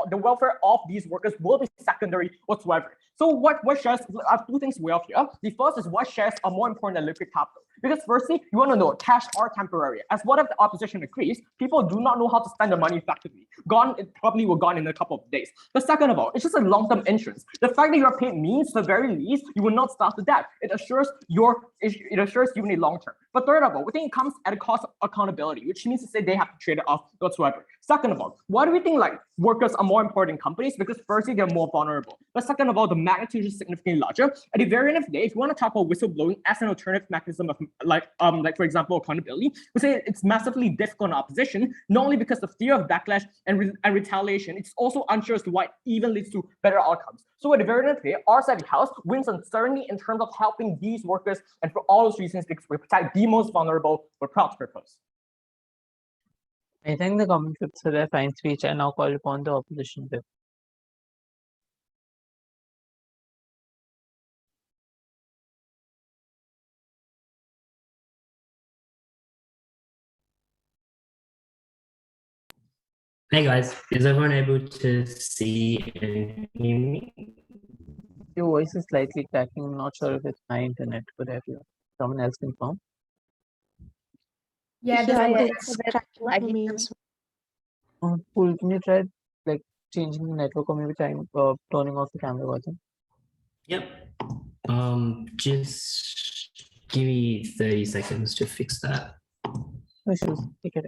the welfare of these workers will be secondary whatsoever. So what shares, I have two things we have here. The first is what shares are more important than liquid capital. Because firstly, you want to know cash are temporary. As what if the opposition agrees, people do not know how to spend their money effectively. It probably will gone in a couple of days. But second of all, it's just a long-term insurance. The fact that you're paid means, the very least, you will not start the debt. It assures you in the long term. But third of all, we think it comes at a cost of accountability, which means to say they have to trade it off whatsoever. Second of all, why do we think like workers are more important in companies? Because firstly, they're more vulnerable. But second of all, the magnitude is significantly larger. At the very end of the day, if you want to talk about whistleblowing as an alternative mechanism of like for example, accountability, we say it's massively difficult in opposition, not only because of fear of backlash and retaliation, it's also unsure as to why it even leads to better outcomes. So at the very end of the day, our side of the house wins uncertainty in terms of helping these workers, and for all those reasons, because we protect the most vulnerable, we're proud to propose. I thank the comment clips for their fine speech. I now call upon the opposition whip. Hey guys, is everyone able to see and hear me? Your voice is slightly cracking. I'm not sure if it's my internet. Could have you? Someone else confirm? Yeah, it's cracking. Cool. Can you try like changing the network or maybe turning off the camera button? Yep. Just give me 30 seconds to fix that. No issues. Take it.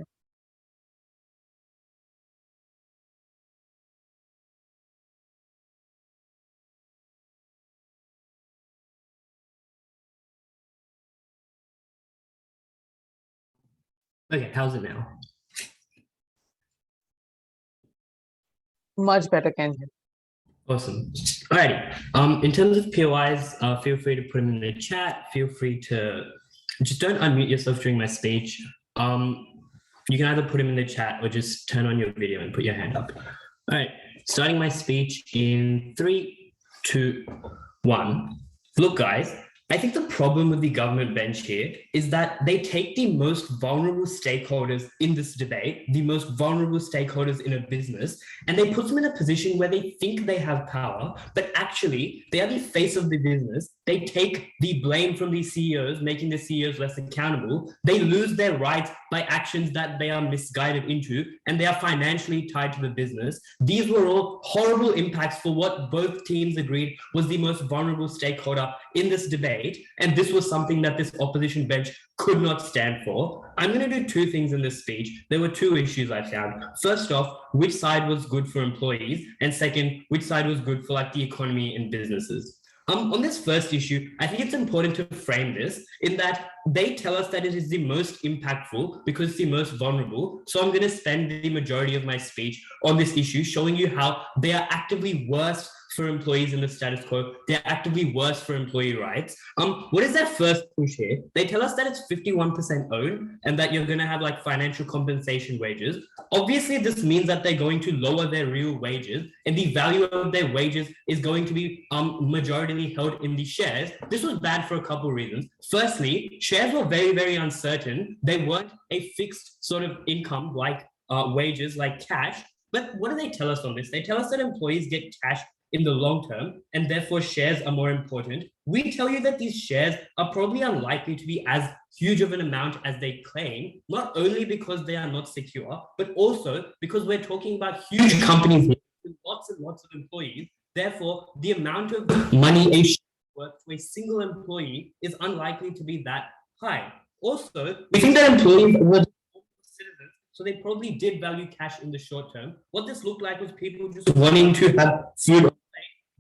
Okay, how's it now? Much better, Ken. Awesome. Alrighty. In terms of POIs, feel free to put them in the chat. Feel free to just don't unmute yourself during my speech. You can either put them in the chat or just turn on your video and put your hand up. All right, starting my speech in 3, 2, 1. Look, guys, I think the problem with the government bench here is that they take the most vulnerable stakeholders in this debate, the most vulnerable stakeholders in a business, and they put them in a position where they think they have power, but actually they are the face of the business. They take the blame from these CEOs, making the CEOs less accountable. They lose their rights by actions that they are misguided into, and they are financially tied to the business. These were all horrible impacts for what both teams agreed was the most vulnerable stakeholder in this debate. And this was something that this opposition bench could not stand for. I'm going to do two things in this speech. There were two issues I found. First off, which side was good for employees? And second, which side was good for like the economy and businesses? On this first issue, I think it's important to frame this in that they tell us that it is the most impactful because it's the most vulnerable. So I'm going to spend the majority of my speech on this issue, showing you how they are actively worse for employees in the status quo. They're actively worse for employee rights. What is that first push here? They tell us that it's 51% owned and that you're going to have like financial compensation wages. Obviously, this means that they're going to lower their real wages and the value of their wages is going to be majoritarily held in the shares. This was bad for a couple of reasons. Firstly, shares were very, very uncertain. They weren't a fixed sort of income like wages, like cash. But what do they tell us on this? They tell us that employees get cash in the long term, and therefore shares are more important. We tell you that these shares are probably unlikely to be as huge of an amount as they claim, not only because they are not secure, but also because we're talking about huge companies with lots and lots of employees. Therefore, the amount of money a share worth to a single employee is unlikely to be that high. Also, we think that employees were citizens, so they probably did value cash in the short term. What this looked like was people just wanting to have food.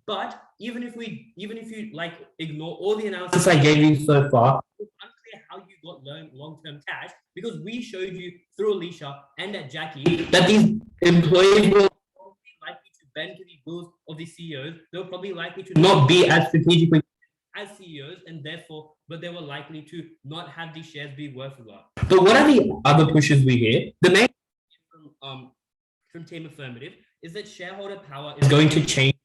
But even if you like ignore all the analysis I gave you so far, it's unclear clear how you got long-term cash, because we showed you through Alicia and at Jackie that these employees were probably likely to bend to the wills of the CEOs. They were probably likely to not be as strategically as CEOs, and therefore, but they were likely to not have these shares be worth a lot. But what are the other pushes we hear? The main from Team Affirmative is that shareholder power is going to change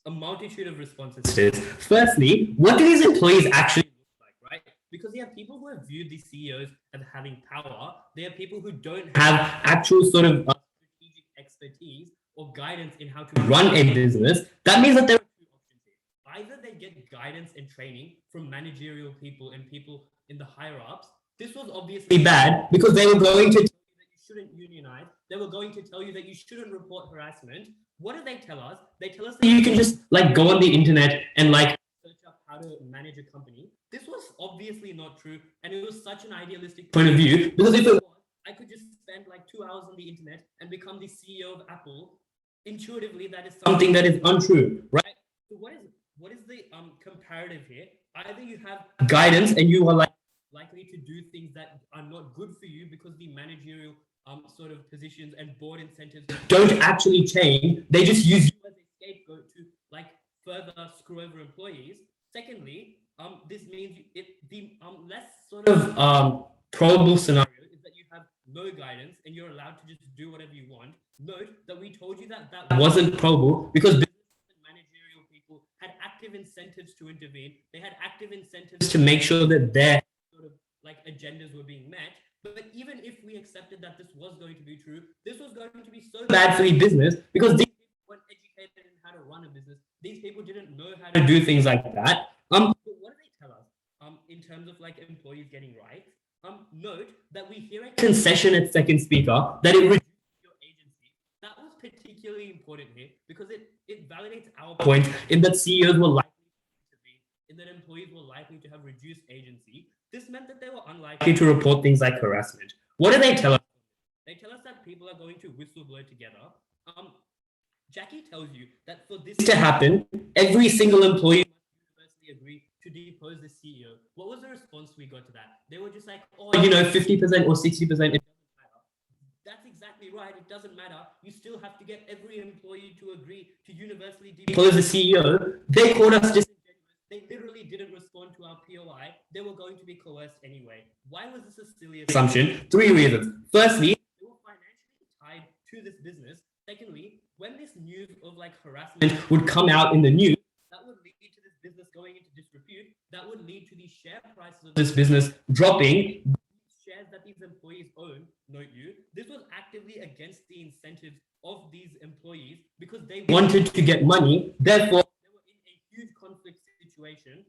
a multitude of responses. Firstly, what do these employees actually look like, right? Because you have people who have viewed these CEOs as having power. There are people who don't have actual sort of strategic expertise or guidance in how to run a business. That means that there are two options here. Either they get guidance and training from managerial people and people in the higher ups. This was obviously bad because they were going to tell you that you shouldn't unionize. They were going to tell you that you shouldn't report harassment. What do they tell us? They tell us that you can just like go on the internet and like search up how to manage a company. This was obviously not true, and it was such an idealistic point of view, because if it was, I could just spend like 2 hours on the internet and become the CEO of Apple. Intuitively, that is something that is untrue, right? So what is the comparative here? Either you have guidance and you are likely to do things that are not good for you because the managerial sort of positions and board incentives don't actually change. They just use you as a scapegoat to like further screw over employees. Secondly, this means the less sort of probable scenario is that you have no guidance and you're allowed to just do whatever you want. Note that we told you that that wasn't probable because business and managerial people had active incentives to intervene. They had active incentives to make sure that their sort of like agendas were being met. But even if we accepted that this was going to be true, this was going to be so bad for the business because these people weren't educated in how to run a business. These people didn't know how to do things like that. But what do they tell us in terms of like employees getting rights? Note that we hear a concession at second speaker that it reduces your agency. That was particularly important here because it validates our point in that CEOs were likely to be, in that employees were likely to have reduced agency. This meant that they were unlikely to report things like harassment. What do they tell us? They tell us that people are going to whistleblow together. Jackie tells you that for this to happen, every single employee must universally agree to depose the CEO. What was the response we got to that? They were just like, oh, 50% or 60%, it doesn't matter. That's exactly right. It doesn't matter. You still have to get every employee to agree to universally depose the CEO. They called us disingenuous. They literally didn't respond to our POI. They were going to be coerced anyway. Why was this a silly assumption? 3 reasons. Firstly, they were financially tied to this business. Secondly, when this news of like harassment would come out in the news, that would lead to this business going into disrepute. That would lead to the share prices of this business dropping. Shares that these employees own, note you, this was actively against the incentives of these employees because they wanted to get money. Therefore, they were in a huge conflict situation.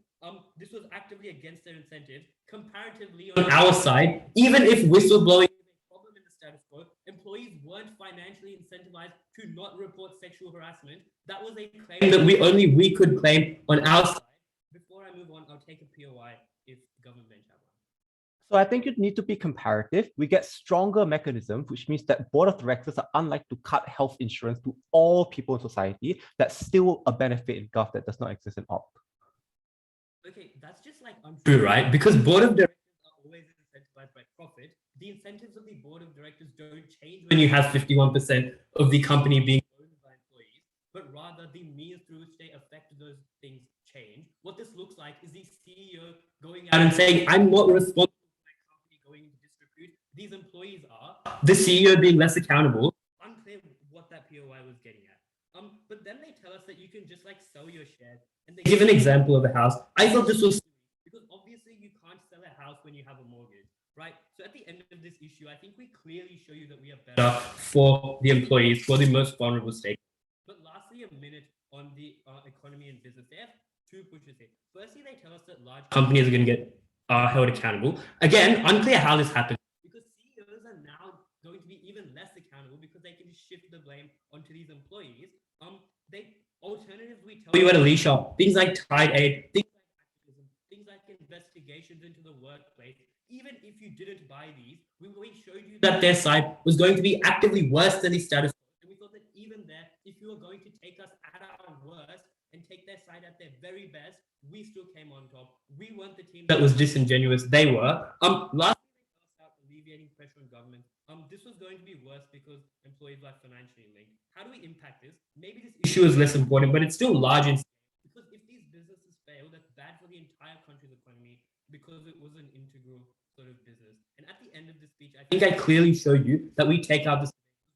This was actively against their incentives. Comparatively, on our side, even if whistleblowing is a problem in the status quo, employees weren't financially incentivized to not report sexual harassment. That was a claim that we could claim on our side. Before I move on, I'll take a POI if government have one. So I think you need to be comparative. We get stronger mechanisms, which means that board of directors are unlikely to cut health insurance to all people in society. That's still a benefit in Gov that does not exist in Op. Okay, that's just like untrue, right? Because board of directors are always incentivized by profit. The incentives of the board of directors don't change when you have 51% of the company being owned by employees, but rather the means through which they affect those things change. What this looks like is the CEO going out and saying, I'm not responsible for my company going into disrepute. These employees are. The CEO being less accountable. Unclear what that POI was getting at. But then they tell us that you can just like sell your shares, and they give an example of a house. I thought this was because obviously you can't sell a house when you have a mortgage, right? So at the end of this issue, I think we clearly show you that we are better for the employees, for the most vulnerable stakeholders. But lastly, a minute on the economy and business. They have 2 pushes here. Firstly, they tell us that large companies are going to get held accountable. Again, unclear how this happens because CEOs are now going to be even less accountable because they can just shift the blame onto these employees. Alternatives we tell you at Alicia, things like Tide Aid, things like activism, things like investigations into the workplace. Even if you didn't buy these, we showed you that their side was going to be actively worse than the status quo. And we thought that even there, if you were going to take us at our worst and take take their side at their very best, we still came on top. We weren't the team that was disingenuous. They were. Last about alleviating pressure on government. This was going to be worse because employees are financially linked. How do we impact this? Maybe this issue is less important, but it's still large in scale. Because if these businesses fail, that's bad for the entire country's economy because it was an integral sort of business. And at the end of the speech, I think I clearly showed you that we take out this.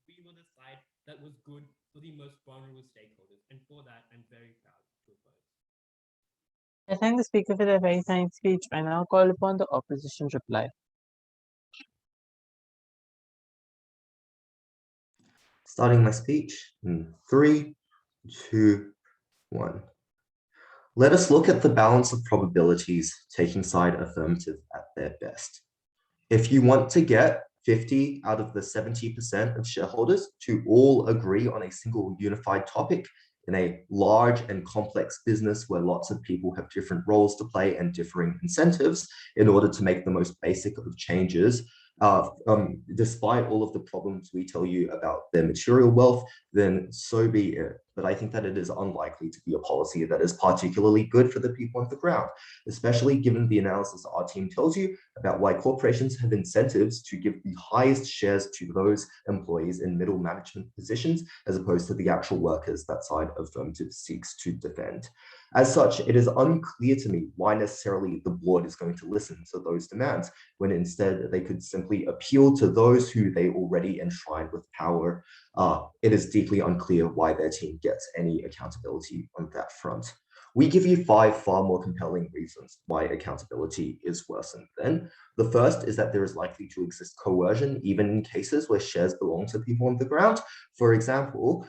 We were the side that was good for the most vulnerable stakeholders. And for that, I'm very proud to oppose. I thank the speaker for their very kind speech. I now call upon the opposition reply. Starting my speech in 3, 2, 1. Let us look at the balance of probabilities taking side affirmative at their best. If you want to get 50 out of the 70% of shareholders to all agree on a single unified topic in a large and complex business where lots of people have different roles to play and differing incentives in order to make the most basic of changes, despite all of the problems we tell you about their material wealth, then so be it. But I think that it is unlikely to be a policy that is particularly good for the people on the ground, especially given the analysis our team tells you about why corporations have incentives to give the highest shares to those employees in middle management positions, as opposed to the actual workers that side affirmative seeks to defend. As such, it is unclear to me why necessarily the board is going to listen to those demands, when instead they could simply appeal to those who they already enshrine with power. It is deeply unclear why their team gets any accountability on that front. We give you 5 far more compelling reasons why accountability is worsened then. The first is that there is likely to exist coercion, even in cases where shares belong to people on the ground. For example,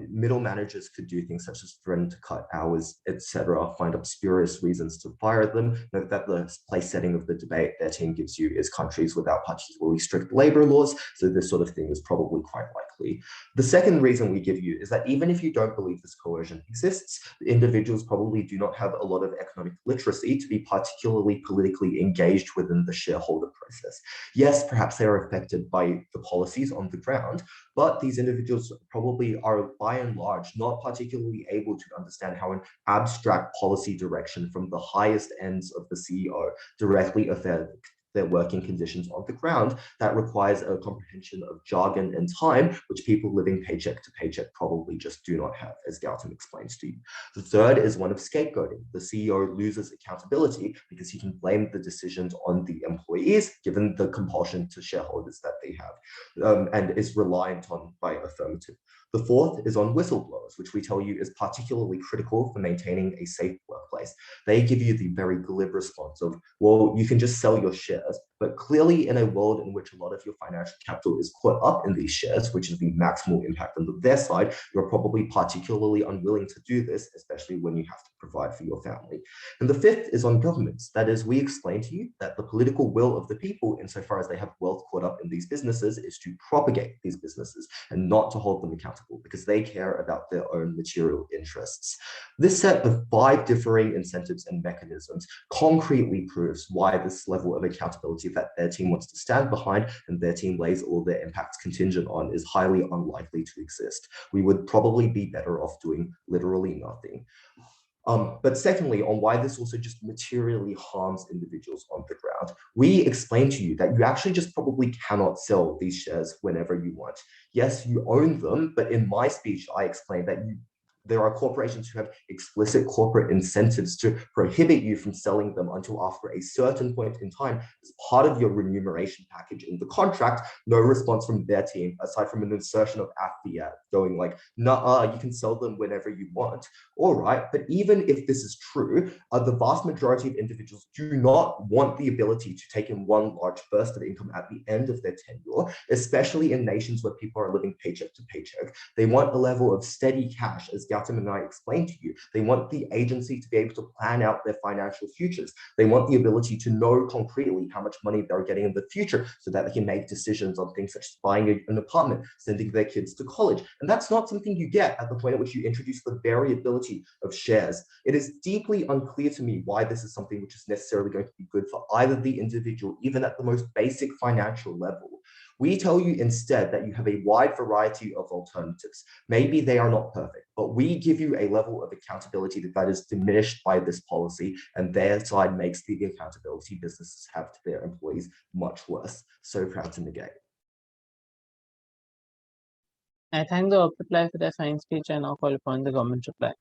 middle managers could do things such as threaten to cut hours, etc., find obscurious reasons to fire them. Note that the place setting of the debate their team gives you is countries without particularly strict labor laws, so this sort of thing is probably quite likely. The second reason we give you is that even if you don't believe this coercion exists, individuals probably do not have a lot of economic literacy to be particularly politically engaged within the shareholder process. Yes, perhaps they are affected by the policies on the ground, but these individuals probably are by and large not particularly able to understand how an abstract policy direction from the highest ends of the CEO directly affects their working conditions on the ground. That requires a comprehension of jargon and time, which people living paycheck to paycheck probably just do not have, as Gautam explains to you. The third is one of scapegoating. The CEO loses accountability because he can blame the decisions on the employees, given the compulsion to shareholders that they have, and is reliant on by affirmative. The fourth is on whistleblowers, which we tell you is particularly critical for maintaining a safe workplace. They give you the very glib response of, well, you can just sell your shares, but clearly in a world in which a lot of your financial capital is caught up in these shares, which is the maximal impact on their side, you're probably particularly unwilling to do this, especially when you have to provide for your family. And the fifth is on governments. That is, we explain to you that the political will of the people, insofar as they have wealth caught up in these businesses, is to propagate these businesses and not to hold them accountable, because they care about their own material interests. This set of 5 differing incentives and mechanisms concretely proves why this level of accountability that their team wants to stand behind and their team lays all their impacts contingent on is highly unlikely to exist. We would probably be better off doing literally nothing. But secondly, on why this also just materially harms individuals on the ground, we explain to you that you actually just probably cannot sell these shares whenever you want. Yes, you own them, but in my speech, I explained that there are corporations who have explicit corporate incentives to prohibit you from selling them until after a certain point in time as part of your remuneration package in the contract. No response from their team, aside from an insertion of AFBIA going like, nah, you can sell them whenever you want. All right, but even if this is true, the vast majority of individuals do not want the ability to take in one large burst of income at the end of their tenure, especially in nations where people are living paycheck to paycheck. They want a level of steady cash, as Gautam and I explained to you. They want the agency to be able to plan out their financial futures. They want the ability to know concretely how much money they're getting in the future so that they can make decisions on things such as buying an apartment, sending their kids to college. And that's not something you get at the point at which you introduce the variability of shares. It is deeply unclear to me why this is something which is necessarily going to be good for either the individual, even at the most basic financial level. We tell you instead that you have a wide variety of alternatives. Maybe they are not perfect, but we give you a level of accountability that is diminished by this policy, and their side makes the accountability businesses have to their employees much worse. So proud to negate. I thank the reply for their fine speech and now call upon the government reply.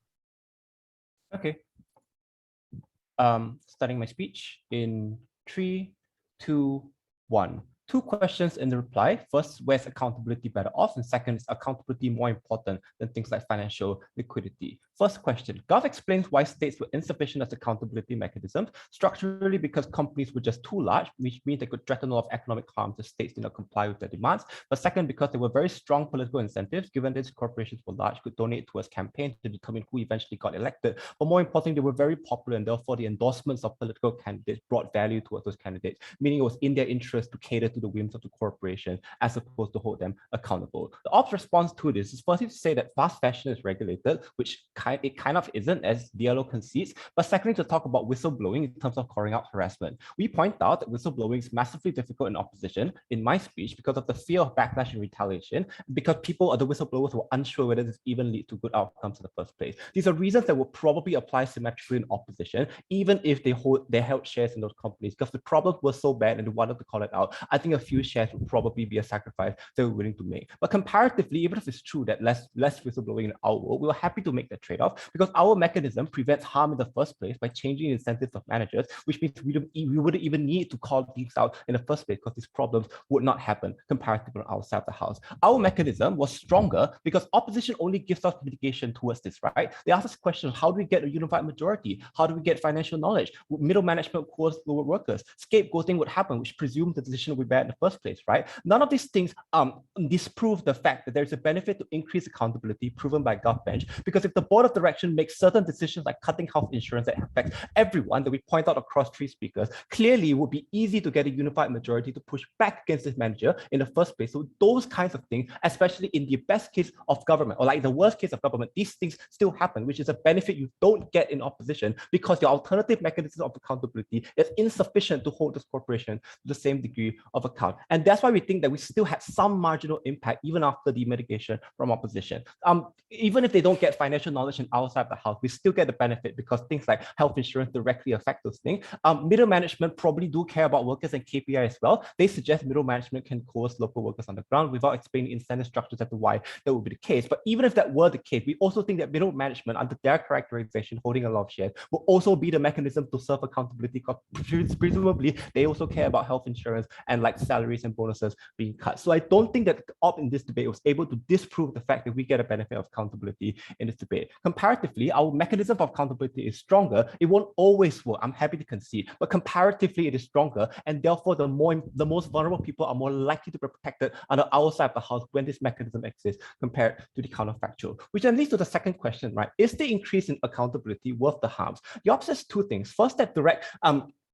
Okay. Starting my speech in 3, 2, 1. 2 questions in the reply. First, where's accountability better off? And second, is accountability more important than things like financial liquidity? First question, Gov explains why states were insufficient as accountability mechanisms, structurally because companies were just too large, which means they could threaten a lot of economic harm to states did not comply with their demands. But second, because there were very strong political incentives, given that these corporations were large, could donate towards campaigns to determine who eventually got elected. But more importantly, they were very popular, and therefore the endorsements of political candidates brought value towards those candidates, meaning it was in their interest to cater to the whims of the corporation as opposed to hold them accountable. The ops response to this is firstly to say that fast fashion is regulated, which it kind of isn't, as DLO concedes, but secondly to talk about whistleblowing in terms of calling out harassment. We point out that whistleblowing is massively difficult in opposition in my speech because of the fear of backlash and retaliation, because people or the whistleblowers were unsure whether this even leads to good outcomes in the first place. These are reasons that will probably apply symmetrically in opposition, even if they held shares in those companies, because the problems were so bad and they wanted to call it out. I think a few shares would probably be a sacrifice they were willing to make. But comparatively, even if it's true that less whistleblowing in our world, we were happy to make that trade-off because our mechanism prevents harm in the first place by changing the incentives of managers, which means we wouldn't even need to call things out in the first place because these problems would not happen comparatively on our side of the house. Our mechanism was stronger because opposition only gives us mitigation towards this, right? They ask us questions, how do we get a unified majority? How do we get financial knowledge? Middle management coerce lower workers? Scapegoating would happen, which presumes the decision would be bad in the first place, right? None of these things disprove the fact that there's a benefit to increase accountability proven by GovBench, because if the board of direction makes certain decisions like cutting health insurance that affects everyone that we point out across 3 speakers, clearly it would be easy to get a unified majority to push back against this manager in the first place. So those kinds of things, especially in the best case of government or like the worst case of government, these things still happen, which is a benefit you don't get in opposition because your alternative mechanism of accountability is insufficient to hold this corporation to the same degree of account. And that's why we think that we still had some marginal impact even after the mitigation from opposition. Even if they don't get financial knowledge in our side of the house, we still get the benefit because things like health insurance directly affect those things. Middle management probably do care about workers and KPI as well. They suggest middle management can coerce local workers on the ground without explaining incentive structures as to why that would be the case. But even if that were the case, we also think that middle management, under their characterization, holding a lot of shares, will also be the mechanism to serve accountability because presumably they also care about health insurance and like salaries and bonuses being cut. So I don't think that the op in this debate was able to disprove the fact that we get a benefit of accountability in this debate. Comparatively, our mechanism of accountability is stronger. It won't always work, I'm happy to concede, but comparatively it is stronger, and therefore the most vulnerable people are more likely to be protected under our side of the house when this mechanism exists compared to the counterfactual. Which then leads to the second question, right? Is the increase in accountability worth the harms? The op says 2 things. First, that direct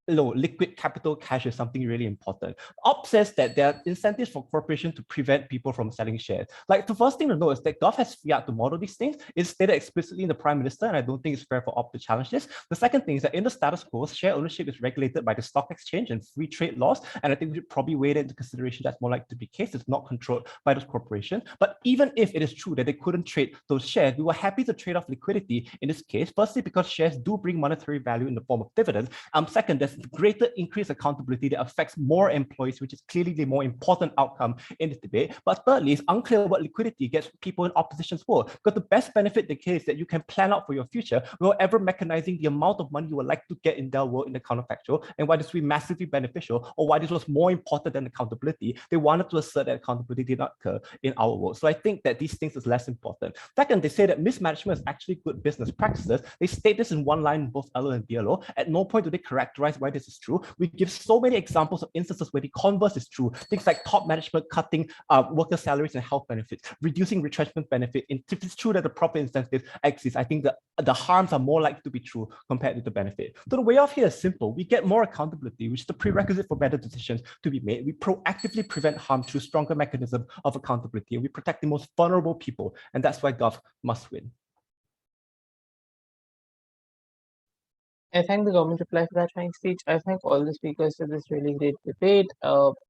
liquid capital cash is something really important. Op says that there are incentives for corporations to prevent people from selling shares. Like the first thing to know is that Gov has fiat to model these things. It's stated explicitly in the Prime Minister, and I don't think it's fair for Op to challenge this. The second thing is that in the status quo, share ownership is regulated by the stock exchange and free trade laws, and I think we should probably weigh that into consideration. That's more likely to be the case. It's not controlled by those corporations. But even if it is true that they couldn't trade those shares, we were happy to trade off liquidity in this case. Firstly, because shares do bring monetary value in the form of dividends. Second, there's greater increased accountability that affects more employees, which is clearly the more important outcome in this debate. But thirdly, it's unclear what liquidity gets people in opposition's for, because the best benefit the case that you can plan out for your future without ever mechanizing the amount of money you would like to get in their world in the counterfactual, and why this would be massively beneficial, or why this was more important than accountability. They wanted to assert that accountability did not occur in our world. So I think that these things is less important. Second, they say that mismanagement is actually good business practices. They state this in one line in both LO and DLO. At no point do they characterize why this is true. We give so many examples of instances where the converse is true. Things like top management cutting worker salaries and health benefits, reducing retrenchment benefit. If it's true that the proper incentives exist, I think the harms are more likely to be true compared to the benefit. So the way off here is simple. We get more accountability, which is the prerequisite for better decisions to be made. We proactively prevent harm through stronger mechanisms of accountability, and we protect the most vulnerable people, and that's why Gov must win. I thank the government reply for that fine speech. I thank all the speakers for this really great debate.